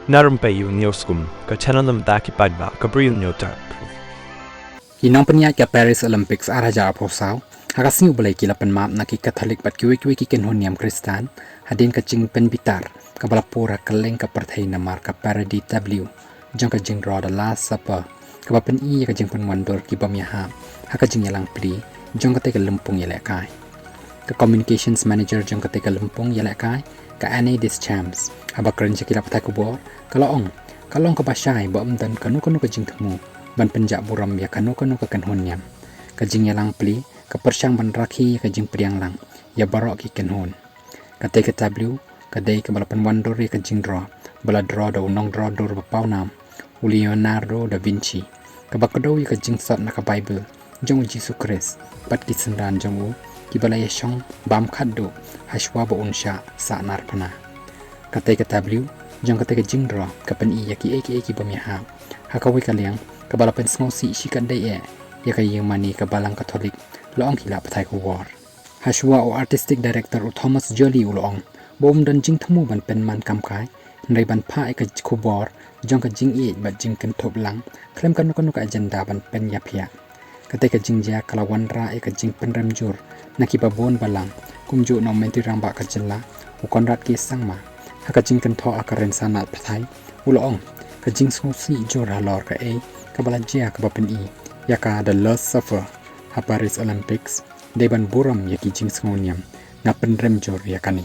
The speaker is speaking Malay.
Narum payu nioskum, ka chananam daki padba, ka brill nyotar. Inang peniat ke Paris Olympics araja aposau, hakasni ubelai kilapan map na ki Catholic bat kiwi ki kenhoniam Kristan, hadin ka jing penbitar, ka balapura ka leng ka perthai namar ka paradi W, jang ka jing draw the last supper, ka bapen I ka jing penwandor ki bamyaha, haka jing yalang pri, jang ka teka lempung yalekai. Ka communications manager jang ka teka lempung yalekai, ka Annie Deschamps, abakran sa kilap takubor, kalong ka basyay ba dan kanu ka jing temu, ban penjak buram ya kanu ka kenhoniam, ka jing yalang pli, ka persyang ban rakhi ka jing priang lang, ya barok ki kenhon. Ka teka W, ka day ka balapan wandor ya ka jing draw, bala draw da unong draw dor bapau nam, Leonardo da Vinci, ka bakadaw ya ka jing sot na ka Bible, jang Jesus Christ, pat ki sendan jang u, ki bala ya syong bam khaddo, hashwa ba unsya sa narpana. Ka teka W, jang ka teka jing draw, ka pen I ya ki bamyaha, hakawi ka liang, ka balapan sngosi shikat day ya ka yung mani ka balang Katolik, loong hila patay ko war. Hashwa o artistic director o Thomas Jolie uloong, bom dan jing temu ban pen man kamkai, nrai ban pa ka kubor, jang ka jing bat jing ken top lang, klem kanu ka agenda ban pen yapia. Ketika jing jia kalawan ra ka jing pen remjur, nakibabon balang, kumju no menti ramba ka jela, ukon rat ki sangma, haka jing ken to akaren sanat patay, uloong, ka jing sosi jor halor ka kabala jia ka bapen I, yaka the last suffer, ha Paris Olympics, deban buram yaki jing ngoniam, ngapen remjor yakani.